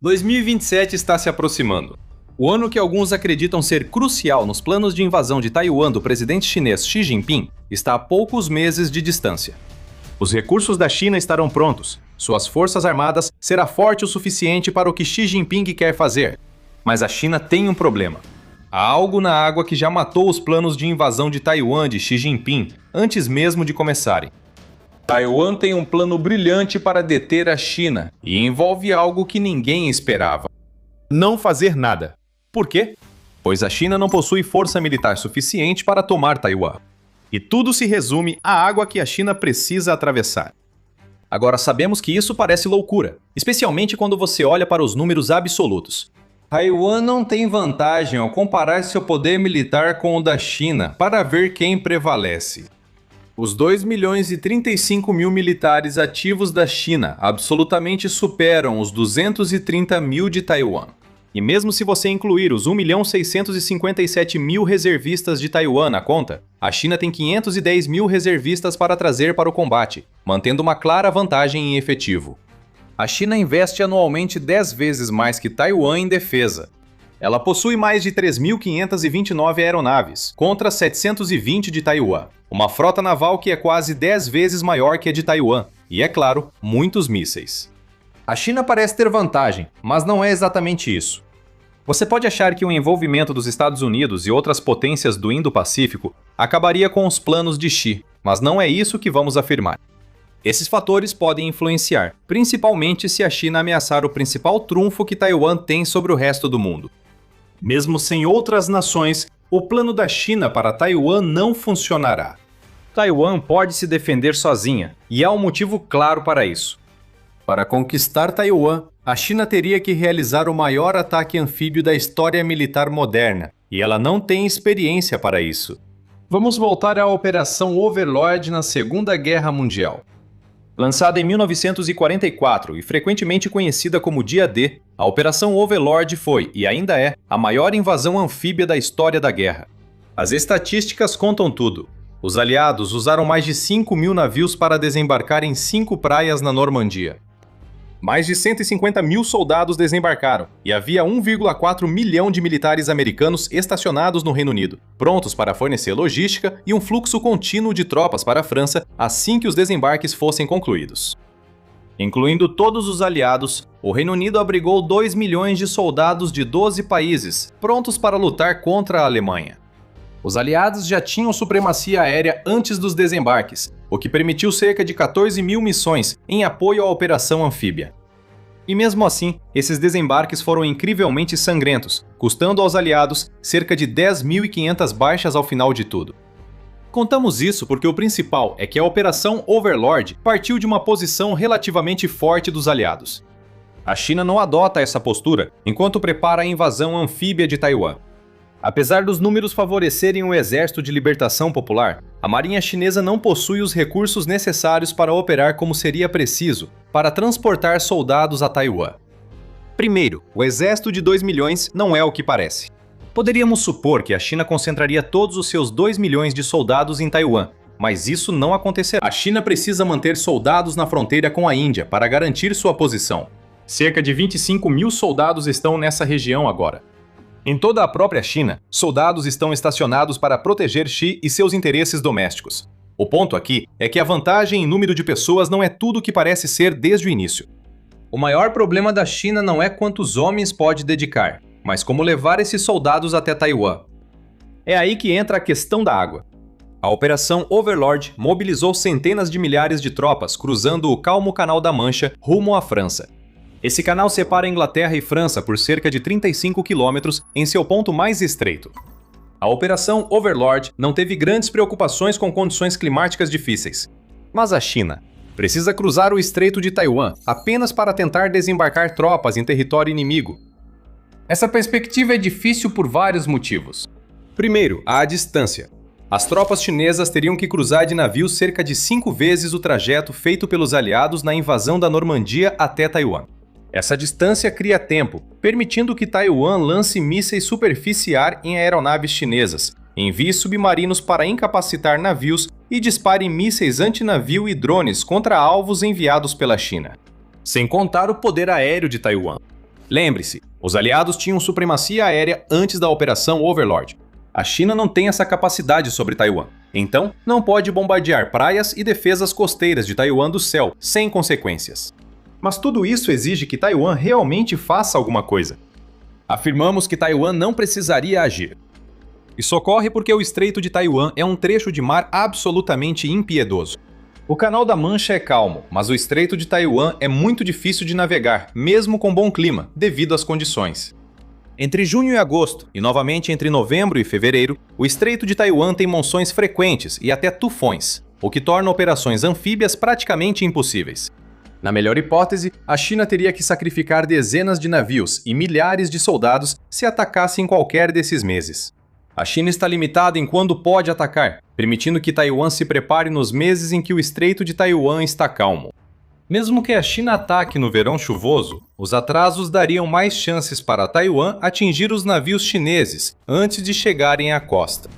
2027 está se aproximando. O ano que alguns acreditam ser crucial nos planos de invasão de Taiwan do presidente chinês Xi Jinping está a poucos meses de distância. Os recursos da China estarão prontos, suas forças armadas será forte o suficiente para o que Xi Jinping quer fazer. Mas a China tem um problema. Há algo na água que já matou os planos de invasão de Taiwan de Xi Jinping antes mesmo de começarem. Taiwan tem um plano brilhante para deter a China e envolve algo que ninguém esperava. Não fazer nada. Por quê? Pois a China não possui força militar suficiente para tomar Taiwan. E tudo se resume à água que a China precisa atravessar. Agora sabemos que isso parece loucura, especialmente quando você olha para os números absolutos. Taiwan não tem vantagem ao comparar seu poder militar com o da China para ver quem prevalece. Os 2 milhões e 35 mil militares ativos da China absolutamente superam os 230 mil de Taiwan. E mesmo se você incluir os 1.657.000 reservistas de Taiwan na conta, a China tem 510 mil reservistas para trazer para o combate, mantendo uma clara vantagem em efetivo. A China investe anualmente 10 vezes mais que Taiwan em defesa. Ela possui mais de 3.529 aeronaves, contra 720 de Taiwan. Uma frota naval que é quase 10 vezes maior que a de Taiwan, e é claro, muitos mísseis. A China parece ter vantagem, mas não é exatamente isso. Você pode achar que o envolvimento dos Estados Unidos e outras potências do Indo-Pacífico acabaria com os planos de Xi, mas não é isso que vamos afirmar. Esses fatores podem influenciar, principalmente se a China ameaçar o principal trunfo que Taiwan tem sobre o resto do mundo. Mesmo sem outras nações, o plano da China para Taiwan não funcionará. Taiwan pode se defender sozinha, e há um motivo claro para isso. Para conquistar Taiwan, a China teria que realizar o maior ataque anfíbio da história militar moderna, e ela não tem experiência para isso. Vamos voltar à Operação Overlord na Segunda Guerra Mundial. Lançada em 1944 e frequentemente conhecida como Dia D, a Operação Overlord foi, e ainda é, a maior invasão anfíbia da história da guerra. As estatísticas contam tudo. Os aliados usaram mais de 5 mil navios para desembarcar em 5 praias na Normandia. Mais de 150 mil soldados desembarcaram, e havia 1,4 milhão de militares americanos estacionados no Reino Unido, prontos para fornecer logística e um fluxo contínuo de tropas para a França assim que os desembarques fossem concluídos. Incluindo todos os aliados, o Reino Unido abrigou 2 milhões de soldados de 12 países, prontos para lutar contra a Alemanha. Os aliados já tinham supremacia aérea antes dos desembarques, o que permitiu cerca de 14 mil missões em apoio à operação anfíbia. E mesmo assim, esses desembarques foram incrivelmente sangrentos, custando aos aliados cerca de 10.500 baixas ao final de tudo. Contamos isso porque o principal é que a Operação Overlord partiu de uma posição relativamente forte dos aliados. A China não adota essa postura enquanto prepara a invasão anfíbia de Taiwan. Apesar dos números favorecerem o Exército de Libertação Popular, a Marinha Chinesa não possui os recursos necessários para operar como seria preciso para transportar soldados a Taiwan. Primeiro, o exército de 2 milhões não é o que parece. Poderíamos supor que a China concentraria todos os seus 2 milhões de soldados em Taiwan, mas isso não acontecerá. A China precisa manter soldados na fronteira com a Índia para garantir sua posição. Cerca de 25 mil soldados estão nessa região agora. Em toda a própria China, soldados estão estacionados para proteger Xi e seus interesses domésticos. O ponto aqui é que a vantagem em número de pessoas não é tudo o que parece ser desde o início. O maior problema da China não é quantos homens pode dedicar, mas como levar esses soldados até Taiwan. É aí que entra a questão da água. A Operação Overlord mobilizou centenas de milhares de tropas cruzando o calmo Canal da Mancha rumo à França. Esse canal separa a Inglaterra e França por cerca de 35 quilômetros em seu ponto mais estreito. A Operação Overlord não teve grandes preocupações com condições climáticas difíceis. Mas a China precisa cruzar o Estreito de Taiwan apenas para tentar desembarcar tropas em território inimigo. Essa perspectiva é difícil por vários motivos. Primeiro, a distância. As tropas chinesas teriam que cruzar de navio cerca de 5 vezes o trajeto feito pelos aliados na invasão da Normandia até Taiwan. Essa distância cria tempo, permitindo que Taiwan lance mísseis superficiais em aeronaves chinesas, envie submarinos para incapacitar navios e dispare mísseis antinavio e drones contra alvos enviados pela China. Sem contar o poder aéreo de Taiwan. Lembre-se, os aliados tinham supremacia aérea antes da Operação Overlord. A China não tem essa capacidade sobre Taiwan, então não pode bombardear praias e defesas costeiras de Taiwan do céu sem consequências. Mas tudo isso exige que Taiwan realmente faça alguma coisa. Afirmamos que Taiwan não precisaria agir. Isso ocorre porque o Estreito de Taiwan é um trecho de mar absolutamente impiedoso. O Canal da Mancha é calmo, mas o Estreito de Taiwan é muito difícil de navegar, mesmo com bom clima, devido às condições. Entre junho e agosto, e novamente entre novembro e fevereiro, o Estreito de Taiwan tem monções frequentes e até tufões, o que torna operações anfíbias praticamente impossíveis. Na melhor hipótese, a China teria que sacrificar dezenas de navios e milhares de soldados se atacasse em qualquer desses meses. A China está limitada em quando pode atacar, permitindo que Taiwan se prepare nos meses em que o Estreito de Taiwan está calmo. Mesmo que a China ataque no verão chuvoso, os atrasos dariam mais chances para Taiwan atingir os navios chineses antes de chegarem à costa.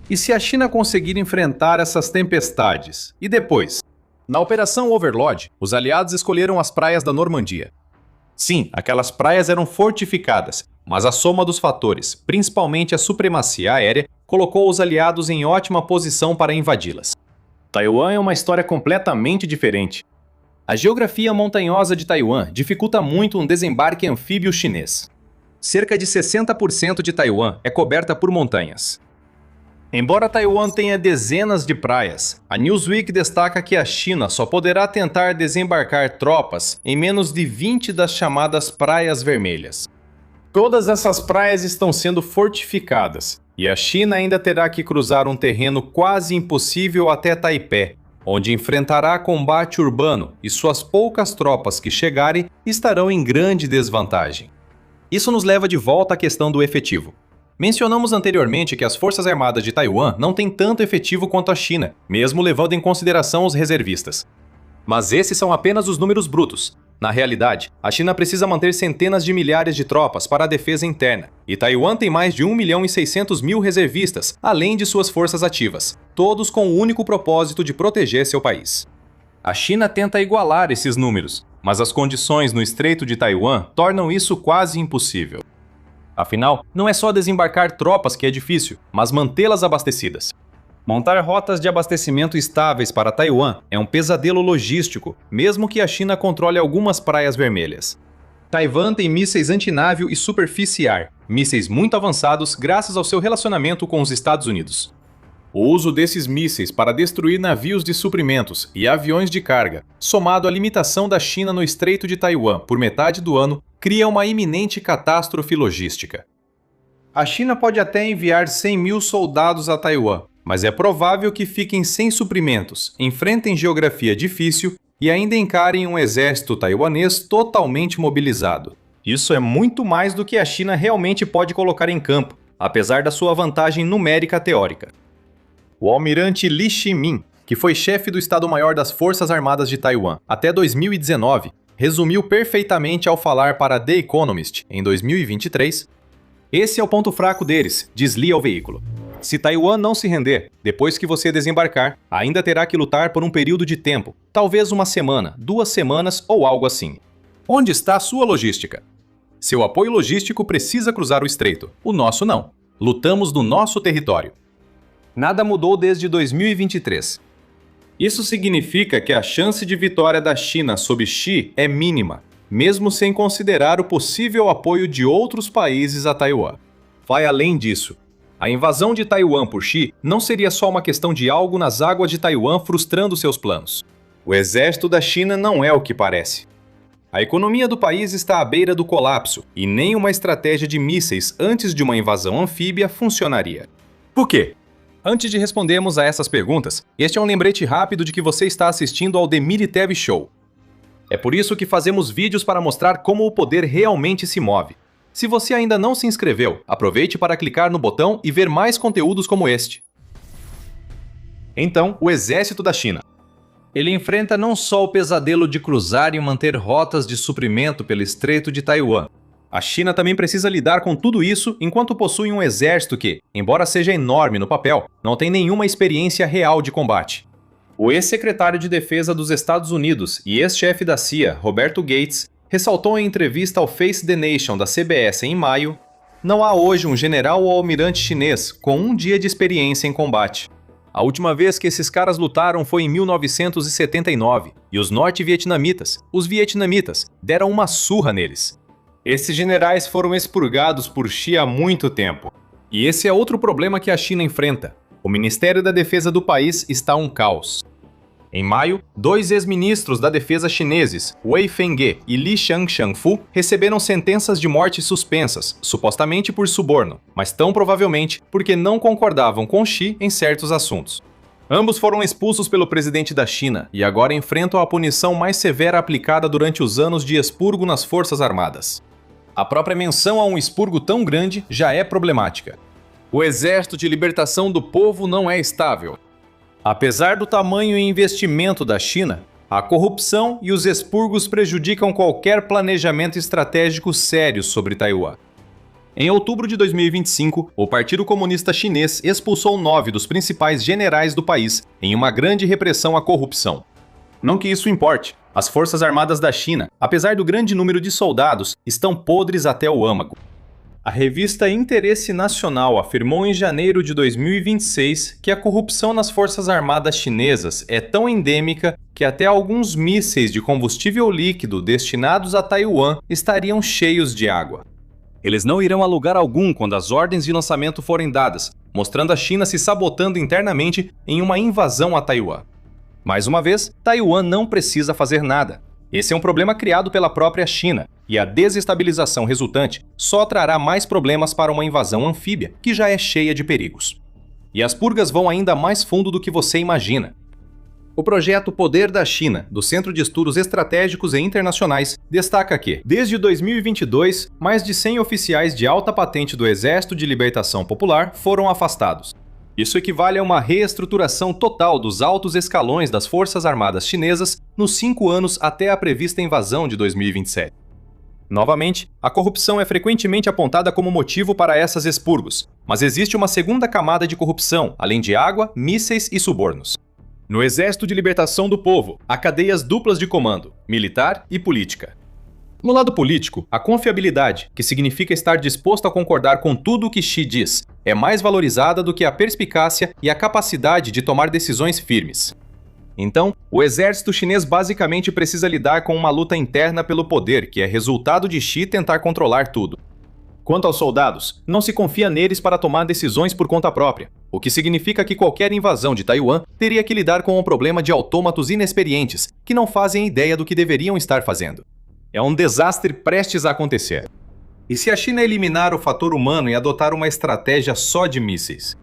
E se a China conseguir enfrentar essas tempestades? E depois? Na Operação Overlord, os aliados escolheram as praias da Normandia. Sim, aquelas praias eram fortificadas, mas a soma dos fatores, principalmente a supremacia aérea, colocou os aliados em ótima posição para invadi-las. Taiwan é uma história completamente diferente. A geografia montanhosa de Taiwan dificulta muito um desembarque anfíbio chinês. Cerca de 60% de Taiwan é coberta por montanhas. Embora Taiwan tenha dezenas de praias, a Newsweek destaca que a China só poderá tentar desembarcar tropas em menos de 20 das chamadas Praias Vermelhas. Todas essas praias estão sendo fortificadas, e a China ainda terá que cruzar um terreno quase impossível até Taipei, onde enfrentará combate urbano e suas poucas tropas que chegarem estarão em grande desvantagem. Isso nos leva de volta à questão do efetivo. Mencionamos anteriormente que as Forças Armadas de Taiwan não têm tanto efetivo quanto a China, mesmo levando em consideração os reservistas. Mas esses são apenas os números brutos. Na realidade, a China precisa manter centenas de milhares de tropas para a defesa interna, e Taiwan tem mais de 1.600.000 reservistas, além de suas forças ativas, todos com o único propósito de proteger seu país. A China tenta igualar esses números, mas as condições no Estreito de Taiwan tornam isso quase impossível. Afinal, não é só desembarcar tropas que é difícil, mas mantê-las abastecidas. Montar rotas de abastecimento estáveis para Taiwan é um pesadelo logístico, mesmo que a China controle algumas praias vermelhas. Taiwan tem mísseis antinávio e superficiar, mísseis muito avançados graças ao seu relacionamento com os Estados Unidos. O uso desses mísseis para destruir navios de suprimentos e aviões de carga, somado à limitação da China no Estreito de Taiwan por metade do ano, cria uma iminente catástrofe logística. A China pode até enviar 100.000 soldados a Taiwan, mas é provável que fiquem sem suprimentos, enfrentem geografia difícil e ainda encarem um exército taiwanês totalmente mobilizado. Isso é muito mais do que a China realmente pode colocar em campo, apesar da sua vantagem numérica teórica. O almirante Li Shimin, que foi chefe do Estado-Maior das Forças Armadas de Taiwan até 2019, resumiu perfeitamente ao falar para The Economist em 2023: "Esse é o ponto fraco deles", diz Li ao veículo. "Se Taiwan não se render, depois que você desembarcar, ainda terá que lutar por um período de tempo, talvez uma semana, 2 semanas ou algo assim. Onde está a sua logística? Seu apoio logístico precisa cruzar o estreito, o nosso não. Lutamos no nosso território." Nada mudou desde 2023. Isso significa que a chance de vitória da China sob Xi é mínima, mesmo sem considerar o possível apoio de outros países a Taiwan. Vai além disso. A invasão de Taiwan por Xi não seria só uma questão de algo nas águas de Taiwan frustrando seus planos. O exército da China não é o que parece. A economia do país está à beira do colapso e nem uma estratégia de mísseis antes de uma invasão anfíbia funcionaria. Por quê? Antes de respondermos a essas perguntas, este é um lembrete rápido de que você está assistindo ao The Military Show. É por isso que fazemos vídeos para mostrar como o poder realmente se move. Se você ainda não se inscreveu, aproveite para clicar no botão e ver mais conteúdos como este. Então, o exército da China. Ele enfrenta não só o pesadelo de cruzar e manter rotas de suprimento pelo Estreito de Taiwan. A China também precisa lidar com tudo isso enquanto possui um exército que, embora seja enorme no papel, não tem nenhuma experiência real de combate. O ex-secretário de Defesa dos Estados Unidos e ex-chefe da CIA, Roberto Gates, ressaltou em entrevista ao Face the Nation da CBS em maio: "Não há hoje um general ou almirante chinês com um dia de experiência em combate. A última vez que esses caras lutaram foi em 1979, e os norte-vietnamitas, os vietnamitas, deram uma surra neles. Esses generais foram expurgados por Xi há muito tempo." E esse é outro problema que a China enfrenta. O Ministério da Defesa do país está um caos. Em maio, 2 ex-ministros da defesa chineses, Wei Fenghe e Li Shangfu, receberam sentenças de morte suspensas, supostamente por suborno, mas tão provavelmente porque não concordavam com Xi em certos assuntos. Ambos foram expulsos pelo presidente da China e agora enfrentam a punição mais severa aplicada durante os anos de expurgo nas Forças Armadas. A própria menção a um expurgo tão grande já é problemática. O Exército de Libertação do Povo não é estável. Apesar do tamanho e investimento da China, a corrupção e os expurgos prejudicam qualquer planejamento estratégico sério sobre Taiwan. Em outubro de 2025, o Partido Comunista Chinês expulsou 9 dos principais generais do país em uma grande repressão à corrupção. Não que isso importe, as Forças Armadas da China, apesar do grande número de soldados, estão podres até o âmago. A revista Interesse Nacional afirmou em janeiro de 2026 que a corrupção nas Forças Armadas chinesas é tão endêmica que até alguns mísseis de combustível líquido destinados a Taiwan estariam cheios de água. Eles não irão a lugar algum quando as ordens de lançamento forem dadas, mostrando a China se sabotando internamente em uma invasão a Taiwan. Mais uma vez, Taiwan não precisa fazer nada. Esse é um problema criado pela própria China, e a desestabilização resultante só trará mais problemas para uma invasão anfíbia, que já é cheia de perigos. E as purgas vão ainda mais fundo do que você imagina. O projeto Poder da China, do Centro de Estudos Estratégicos e Internacionais, destaca que, desde 2022, mais de 100 oficiais de alta patente do Exército de Libertação Popular foram afastados. Isso equivale a uma reestruturação total dos altos escalões das Forças Armadas chinesas nos 5 anos até a prevista invasão de 2027. Novamente, a corrupção é frequentemente apontada como motivo para essas expurgos, mas existe uma segunda camada de corrupção, além de água, mísseis e subornos. No Exército de Libertação do Povo, há cadeias duplas de comando, militar e política. No lado político, a confiabilidade, que significa estar disposto a concordar com tudo o que Xi diz, é mais valorizada do que a perspicácia e a capacidade de tomar decisões firmes. Então, o exército chinês basicamente precisa lidar com uma luta interna pelo poder, que é resultado de Xi tentar controlar tudo. Quanto aos soldados, não se confia neles para tomar decisões por conta própria, o que significa que qualquer invasão de Taiwan teria que lidar com o problema de autômatos inexperientes, que não fazem ideia do que deveriam estar fazendo. É um desastre prestes a acontecer. E se a China eliminar o fator humano e adotar uma estratégia só de mísseis?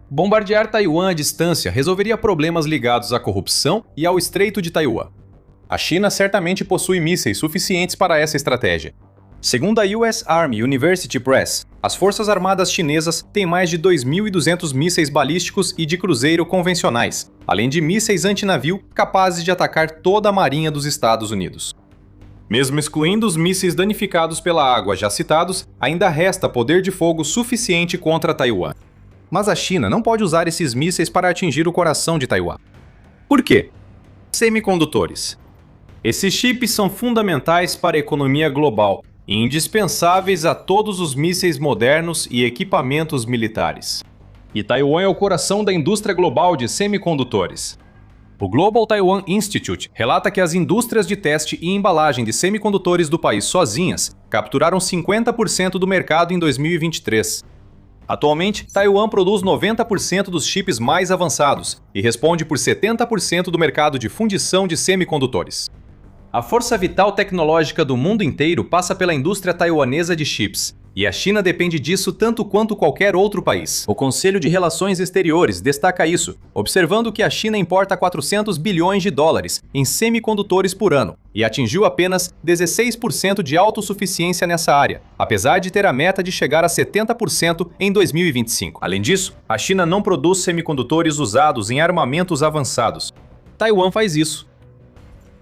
Bombardear Taiwan à distância resolveria problemas ligados à corrupção e ao Estreito de Taiwan. A China certamente possui mísseis suficientes para essa estratégia. Segundo a US Army University Press, as Forças Armadas chinesas têm mais de 2.200 mísseis balísticos e de cruzeiro convencionais, além de mísseis antinavio capazes de atacar toda a marinha dos Estados Unidos. Mesmo excluindo os mísseis danificados pela água já citados, ainda resta poder de fogo suficiente contra Taiwan. Mas a China não pode usar esses mísseis para atingir o coração de Taiwan. Por quê? Semicondutores. Esses chips são fundamentais para a economia global e indispensáveis a todos os mísseis modernos e equipamentos militares. E Taiwan é o coração da indústria global de semicondutores. O Global Taiwan Institute relata que as indústrias de teste e embalagem de semicondutores do país sozinhas capturaram 50% do mercado em 2023. Atualmente, Taiwan produz 90% dos chips mais avançados e responde por 70% do mercado de fundição de semicondutores. A força vital tecnológica do mundo inteiro passa pela indústria taiwanesa de chips, e a China depende disso tanto quanto qualquer outro país. O Conselho de Relações Exteriores destaca isso, observando que a China importa 400 bilhões de dólares em semicondutores por ano e atingiu apenas 16% de autossuficiência nessa área, apesar de ter a meta de chegar a 70% em 2025. Além disso, a China não produz semicondutores usados em armamentos avançados. Taiwan faz isso.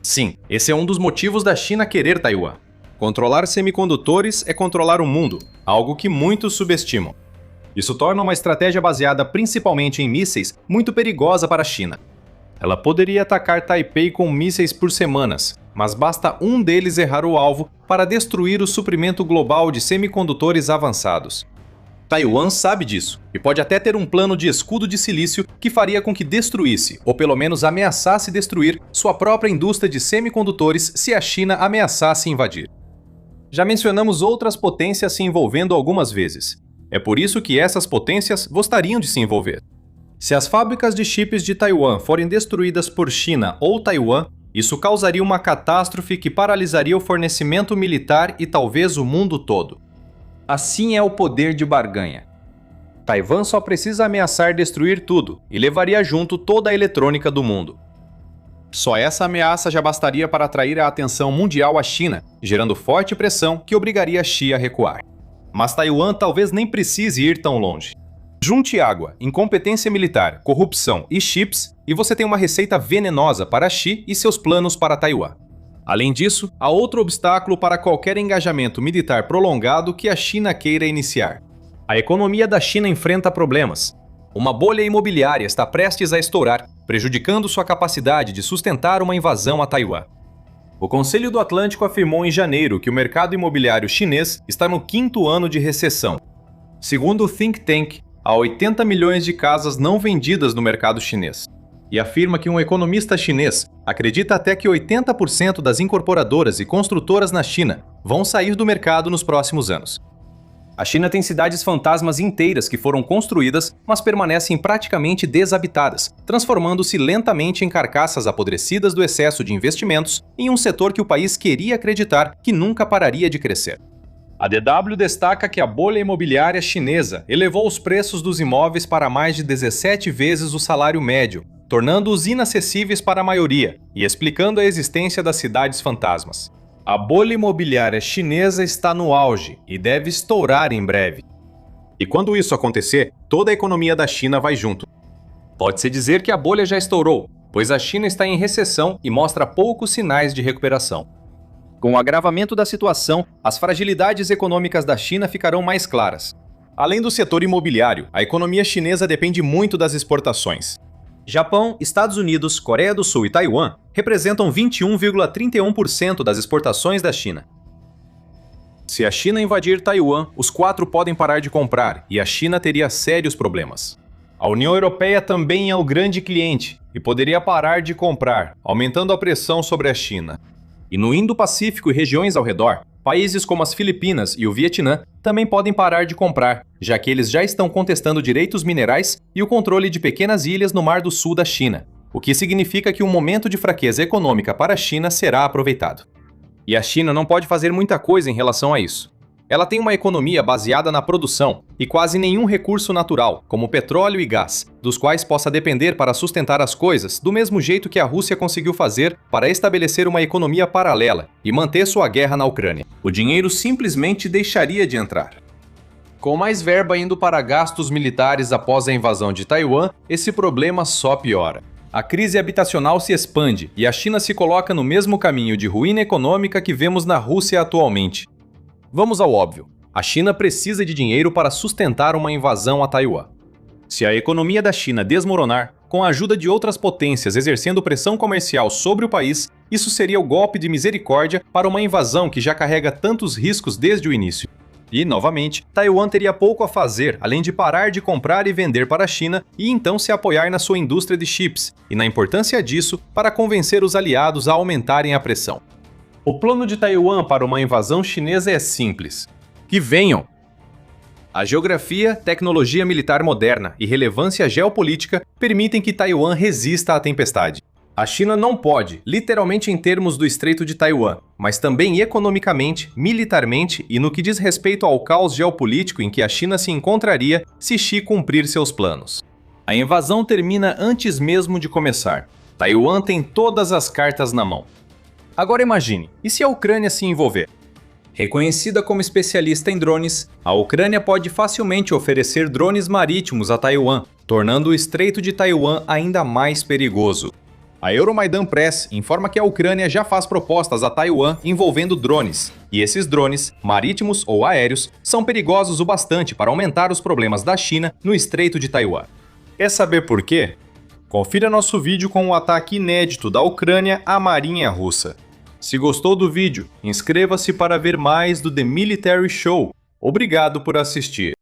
Sim, esse é um dos motivos da China querer Taiwan. Controlar semicondutores é controlar o mundo, algo que muitos subestimam. Isso torna uma estratégia baseada principalmente em mísseis muito perigosa para a China. Ela poderia atacar Taipei com mísseis por semanas, mas basta um deles errar o alvo para destruir o suprimento global de semicondutores avançados. Taiwan sabe disso e pode até ter um plano de escudo de silício que faria com que destruísse, ou pelo menos ameaçasse destruir, sua própria indústria de semicondutores se a China ameaçasse invadir. Já mencionamos outras potências se envolvendo algumas vezes. É por isso que essas potências gostariam de se envolver. Se as fábricas de chips de Taiwan forem destruídas por China ou Taiwan, isso causaria uma catástrofe que paralisaria o fornecimento militar e talvez o mundo todo. Assim é o poder de barganha. Taiwan só precisa ameaçar destruir tudo e levaria junto toda a eletrônica do mundo. Só essa ameaça já bastaria para atrair a atenção mundial à China, gerando forte pressão que obrigaria a Xi a recuar. Mas Taiwan talvez nem precise ir tão longe. Junte água, incompetência militar, corrupção e chips, e você tem uma receita venenosa para Xi e seus planos para Taiwan. Além disso, há outro obstáculo para qualquer engajamento militar prolongado que a China queira iniciar. A economia da China enfrenta problemas. Uma bolha imobiliária está prestes a estourar, prejudicando sua capacidade de sustentar uma invasão a Taiwan. O Conselho do Atlântico afirmou em janeiro que o mercado imobiliário chinês está no 5º ano de recessão. Segundo o think tank, há 80 milhões de casas não vendidas no mercado chinês. E afirma que um economista chinês acredita até que 80% das incorporadoras e construtoras na China vão sair do mercado nos próximos anos. A China tem cidades fantasmas inteiras que foram construídas, mas permanecem praticamente desabitadas, transformando-se lentamente em carcaças apodrecidas do excesso de investimentos em um setor que o país queria acreditar que nunca pararia de crescer. A DW destaca que a bolha imobiliária chinesa elevou os preços dos imóveis para mais de 17 vezes o salário médio, tornando-os inacessíveis para a maioria e explicando a existência das cidades fantasmas. A bolha imobiliária chinesa está no auge e deve estourar em breve. E quando isso acontecer, toda a economia da China vai junto. Pode-se dizer que a bolha já estourou, pois a China está em recessão e mostra poucos sinais de recuperação. Com o agravamento da situação, as fragilidades econômicas da China ficarão mais claras. Além do setor imobiliário, a economia chinesa depende muito das exportações. Japão, Estados Unidos, Coreia do Sul e Taiwan representam 21,31% das exportações da China. Se a China invadir Taiwan, os 4 podem parar de comprar e a China teria sérios problemas. A União Europeia também é o grande cliente e poderia parar de comprar, aumentando a pressão sobre a China. E no Indo-Pacífico e regiões ao redor, países como as Filipinas e o Vietnã também podem parar de comprar, já que eles já estão contestando direitos minerais e o controle de pequenas ilhas no Mar do Sul da China, o que significa que um momento de fraqueza econômica para a China será aproveitado. E a China não pode fazer muita coisa em relação a isso. Ela tem uma economia baseada na produção e quase nenhum recurso natural, como petróleo e gás, dos quais possa depender para sustentar as coisas, do mesmo jeito que a Rússia conseguiu fazer para estabelecer uma economia paralela e manter sua guerra na Ucrânia. O dinheiro simplesmente deixaria de entrar. Com mais verba indo para gastos militares após a invasão de Taiwan, esse problema só piora. A crise habitacional se expande e a China se coloca no mesmo caminho de ruína econômica que vemos na Rússia atualmente. Vamos ao óbvio. A China precisa de dinheiro para sustentar uma invasão a Taiwan. Se a economia da China desmoronar, com a ajuda de outras potências exercendo pressão comercial sobre o país, isso seria o golpe de misericórdia para uma invasão que já carrega tantos riscos desde o início. E, novamente, Taiwan teria pouco a fazer além de parar de comprar e vender para a China e então se apoiar na sua indústria de chips e na importância disso para convencer os aliados a aumentarem a pressão. O plano de Taiwan para uma invasão chinesa é simples. Que venham! A geografia, tecnologia militar moderna e relevância geopolítica permitem que Taiwan resista à tempestade. A China não pode, literalmente em termos do Estreito de Taiwan, mas também economicamente, militarmente e no que diz respeito ao caos geopolítico em que a China se encontraria se Xi cumprir seus planos. A invasão termina antes mesmo de começar. Taiwan tem todas as cartas na mão. Agora imagine, e se a Ucrânia se envolver? Reconhecida como especialista em drones, a Ucrânia pode facilmente oferecer drones marítimos a Taiwan, tornando o Estreito de Taiwan ainda mais perigoso. A Euromaidan Press informa que a Ucrânia já faz propostas a Taiwan envolvendo drones, e esses drones, marítimos ou aéreos, são perigosos o bastante para aumentar os problemas da China no Estreito de Taiwan. Quer saber por quê? Confira nosso vídeo com o ataque inédito da Ucrânia à marinha russa. Se gostou do vídeo, inscreva-se para ver mais do The Military Show. Obrigado por assistir.